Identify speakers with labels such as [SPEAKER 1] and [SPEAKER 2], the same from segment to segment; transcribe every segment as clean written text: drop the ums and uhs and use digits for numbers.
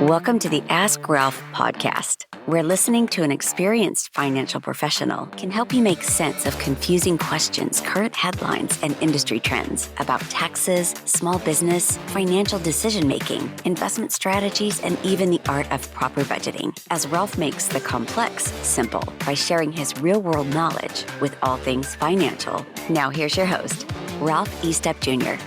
[SPEAKER 1] Welcome to the Ask Ralph podcast, where listening to an experienced financial professional can help you make sense of confusing questions, current headlines, and industry trends about taxes, small business, financial decision-making, investment strategies, and even the art of proper budgeting, as Ralph makes the complex simple by sharing his real-world knowledge with all things financial. Now here's your host, Ralph Estep Jr.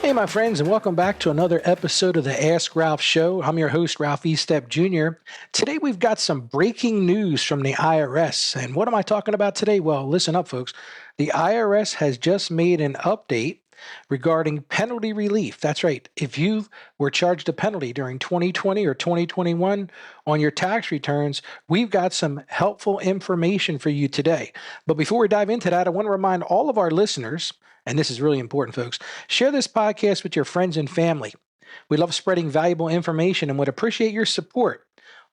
[SPEAKER 2] Hey, my friends, and welcome back to another episode of the Ask Ralph Show. I'm your host, Ralph Estep Jr. Today, we've got some breaking news from the IRS. And what am I talking about today? Well, listen up, folks. The IRS has just made an update regarding penalty relief. That's right. If you were charged a penalty during 2020 or 2021 on your tax returns, we've got some helpful information for you today. But before we dive into that, I want to remind all of our listeners, and this is really important, folks, share this podcast with your friends and family. We love spreading valuable information and would appreciate your support.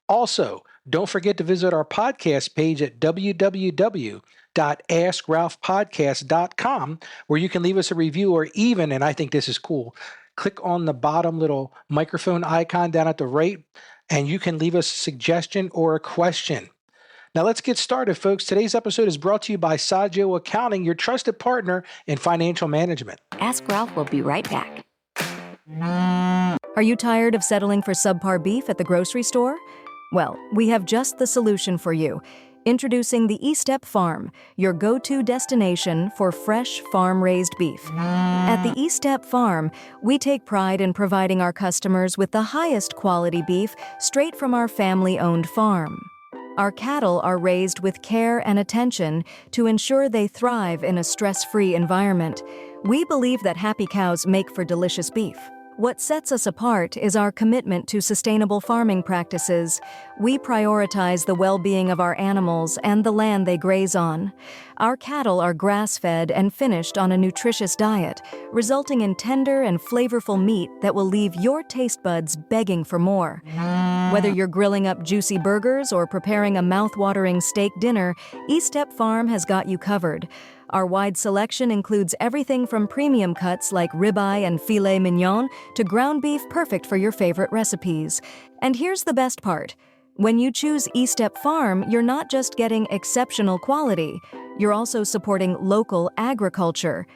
[SPEAKER 2] Also, don't forget to visit our podcast page at www.askralphpodcast.com, where you can leave us a review or even, and I think this is cool, click on the bottom little microphone icon down at the right, and you can leave us a suggestion or a question. Now let's get started, folks. Today's episode is brought to you by Saggio Accounting, your trusted partner in financial management.
[SPEAKER 1] Ask Ralph will be right back.
[SPEAKER 3] Are you tired of settling for subpar beef at the grocery store? Well, we have just the solution for you. Introducing the Estep Farm, your go-to destination for fresh farm-raised beef. At the Estep Farm, we take pride in providing our customers with the highest quality beef straight from our family-owned farm. Our cattle are raised with care and attention to ensure they thrive in a stress-free environment. We believe that happy cows make for delicious beef. What sets us apart is our commitment to sustainable farming practices. We prioritize the well-being of our animals and the land they graze on. Our cattle are grass-fed and finished on a nutritious diet, resulting in tender and flavorful meat that will leave your taste buds begging for more. Whether you're grilling up juicy burgers or preparing a mouth-watering steak dinner, Estep Farm has got you covered. Our wide selection includes everything from premium cuts like ribeye and filet mignon to ground beef perfect for your favorite recipes. And here's the best part. When you choose Estep Farm, you're not just getting exceptional quality, you're also supporting local agriculture.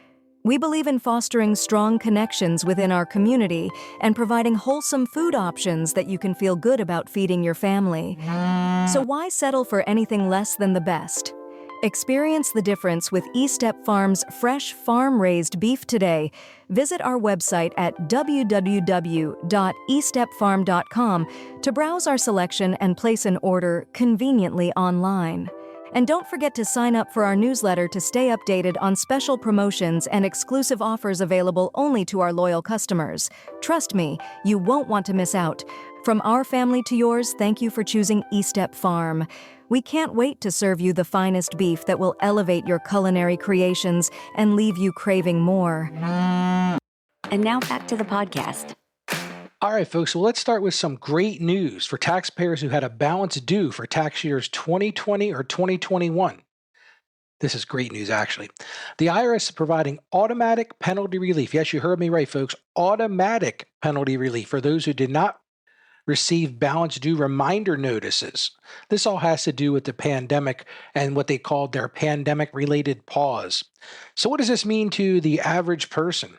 [SPEAKER 3] We believe in fostering strong connections within our community and providing wholesome food options that you can feel good about feeding your family. So why settle for anything less than the best? Experience the difference with Estep Farm's fresh farm-raised beef today. Visit our website at www.estepfarm.com to browse our selection and place an order conveniently online. And don't forget to sign up for our newsletter to stay updated on special promotions and exclusive offers available only to our loyal customers. Trust me, you won't want to miss out. From our family to yours, thank you for choosing Estep Farm. We can't wait to serve you the finest beef that will elevate your culinary creations and leave you craving more.
[SPEAKER 1] And now back to the podcast.
[SPEAKER 2] All right, folks, well, let's start with some great news for taxpayers who had a balance due for tax years 2020 or 2021. This is great news, actually. The IRS is providing automatic penalty relief. Yes, you heard me right, folks. Automatic penalty relief for those who did not receive balance due reminder notices. This all has to do with the pandemic and what they called their pandemic-related pause. So what does this mean to the average person?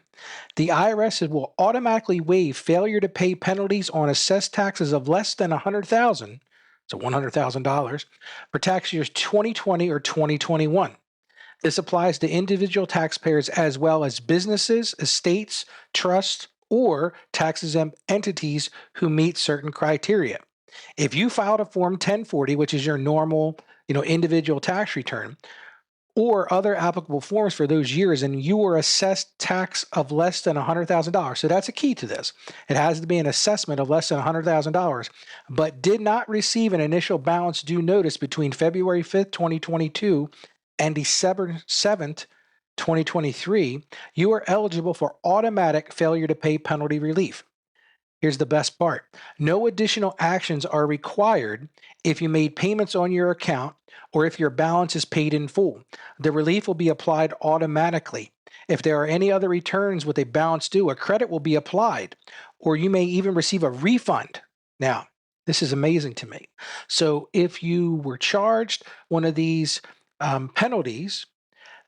[SPEAKER 2] The IRS will automatically waive failure to pay penalties on assessed taxes of less than $100,000, so $100,000, for tax years 2020 or 2021. This applies to individual taxpayers as well as businesses, estates, trusts, or tax-exempt entities who meet certain criteria. If you filed a Form 1040, which is your normal, individual tax return, or other applicable forms for those years, and you were assessed tax of less than $100,000, so that's a key to this. It has to be an assessment of less than $100,000, but did not receive an initial balance due notice between February 5th, 2022 and December 7th, 2023, you are eligible for automatic failure to pay penalty relief. Here's the best part. No additional actions are required if you made payments on your account or if your balance is paid in full. The relief will be applied automatically. If there are any other returns with a balance due, a credit will be applied, or you may even receive a refund Now, this is amazing to me. So if you were charged one of these penalties,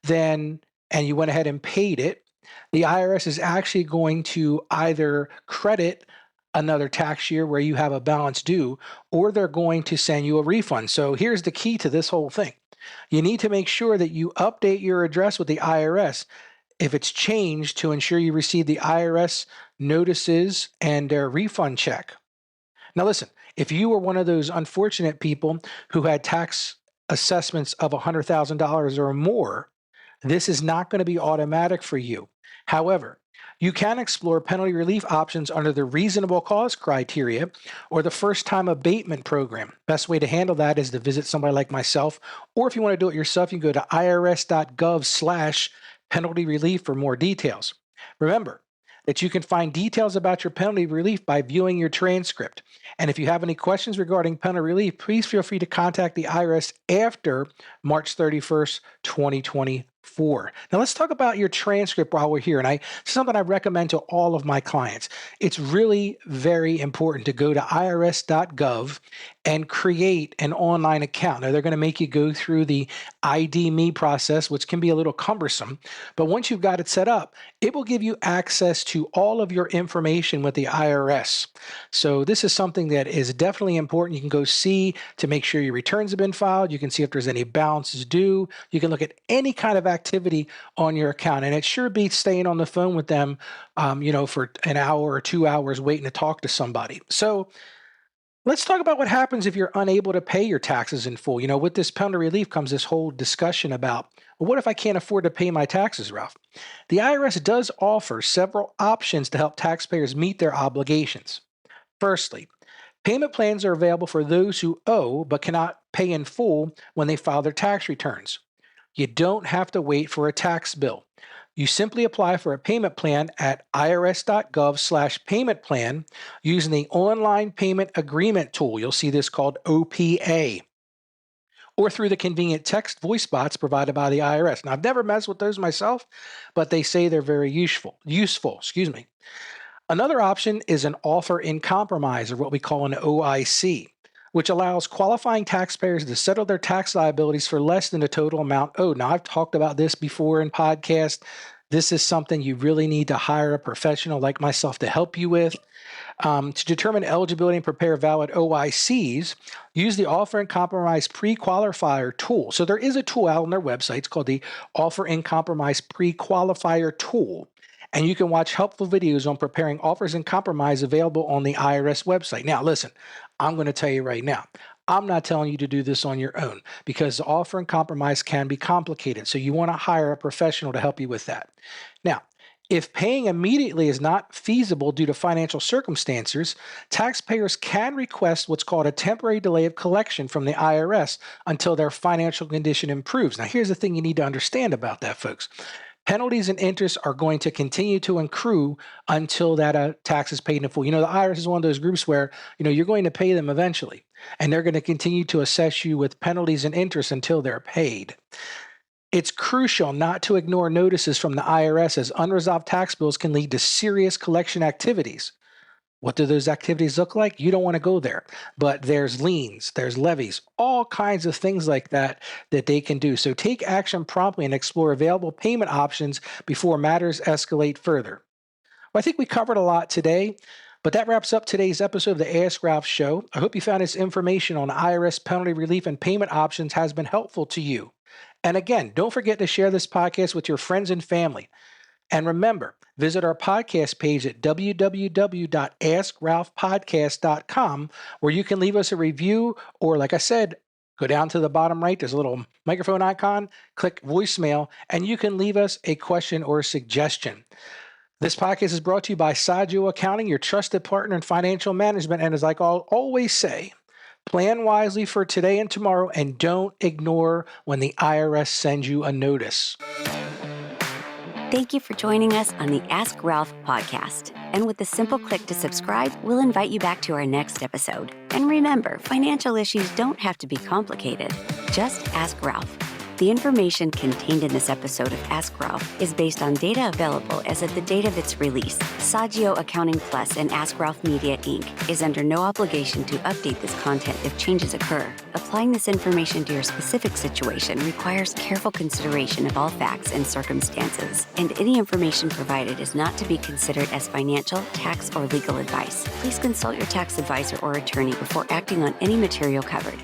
[SPEAKER 2] then and you went ahead and paid it, the IRS is actually going to either credit another tax year where you have a balance due, or they're going to send you a refund. So here's the key to this whole thing. You need to make sure that you update your address with the IRS if it's changed to ensure you receive the IRS notices and their refund check. Now, listen, if you were one of those unfortunate people who had tax assessments of $100,000 or more, this is not going to be automatic for you. However, you can explore penalty relief options under the reasonable cause criteria or the first time abatement program. Best way to handle that is to visit somebody like myself, or if you want to do it yourself, you can go to irs.gov/penalty relief for more details. Remember that you can find details about your penalty relief by viewing your transcript. And if you have any questions regarding penalty relief, please feel free to contact the IRS after March 31st, 2024. Now let's talk about your transcript while we're here. And something I recommend to all of my clients. It's really very important to go to irs.gov and create an online account. Now they're going to make you go through the ID Me process, which can be a little cumbersome. But once you've got it set up, it will give you access to all of your information with the IRS. So this is something that is definitely important. You can go see to make sure your returns have been filed. You can see if there's any balances due. You can look at any kind of activity on your account. And it sure beats staying on the phone with them, for an hour or 2 hours waiting to talk to somebody. So let's talk about what happens if you're unable to pay your taxes in full. With this penalty relief comes this whole discussion about, well, what if I can't afford to pay my taxes, Ralph? The IRS does offer several options to help taxpayers meet their obligations. Firstly, payment plans are available for those who owe but cannot pay in full when they file their tax returns. You don't have to wait for a tax bill. You simply apply for a payment plan at irs.gov/payment plan using the online payment agreement tool. You'll see this called OPA, or through the convenient text voice bots provided by the IRS. Now, I've never messed with those myself, but they say they're very useful. Another option is an offer in compromise, or what we call an OIC, which allows qualifying taxpayers to settle their tax liabilities for less than the total amount owed. Now, I've talked about this before in podcasts. This is something you really need to hire a professional like myself to help you with. To determine eligibility and prepare valid OICs, use the Offer in Compromise Pre-Qualifier tool. So there is a tool out on their website. It's called the Offer in Compromise Pre-Qualifier tool. And you can watch helpful videos on preparing offers in compromise available on the IRS website. Now, listen, I'm going to tell you right now, I'm not telling you to do this on your own because the offer in compromise can be complicated. So you want to hire a professional to help you with that. Now, if paying immediately is not feasible due to financial circumstances, taxpayers can request what's called a temporary delay of collection from the IRS until their financial condition improves. Now, here's the thing you need to understand about that, folks. Penalties and interest are going to continue to accrue until that tax is paid in full. The IRS is one of those groups where, you're going to pay them eventually, and they're going to continue to assess you with penalties and interest until they're paid. It's crucial not to ignore notices from the IRS, as unresolved tax bills can lead to serious collection activities. What do those activities look like? You don't want to go there, but there's liens, there's levies, all kinds of things like that they can do. So take action promptly and explore available payment options before matters escalate further. Well, I think we covered a lot today, but that wraps up today's episode of the Ask Ralph Show. I hope you found this information on IRS penalty relief and payment options has been helpful to you. And again, don't forget to share this podcast with your friends and family. And remember, visit our podcast page at www.askralphpodcast.com, where you can leave us a review, or like I said, go down to the bottom right, there's a little microphone icon, click voicemail, and you can leave us a question or a suggestion. This podcast is brought to you by Saggio Accounting, your trusted partner in financial management. And as I always say, plan wisely for today and tomorrow, and don't ignore when the IRS sends you a notice.
[SPEAKER 1] Thank you for joining us on the Ask Ralph podcast. And with a simple click to subscribe, we'll invite you back to our next episode. And remember, financial issues don't have to be complicated. Just ask Ralph. The information contained in this episode of Ask Ralph is based on data available as of the date of its release. Saggio Accounting Plus and Ask Ralph Media, Inc. is under no obligation to update this content if changes occur. Applying this information to your specific situation requires careful consideration of all facts and circumstances, and any information provided is not to be considered as financial, tax, or legal advice. Please consult your tax advisor or attorney before acting on any material covered.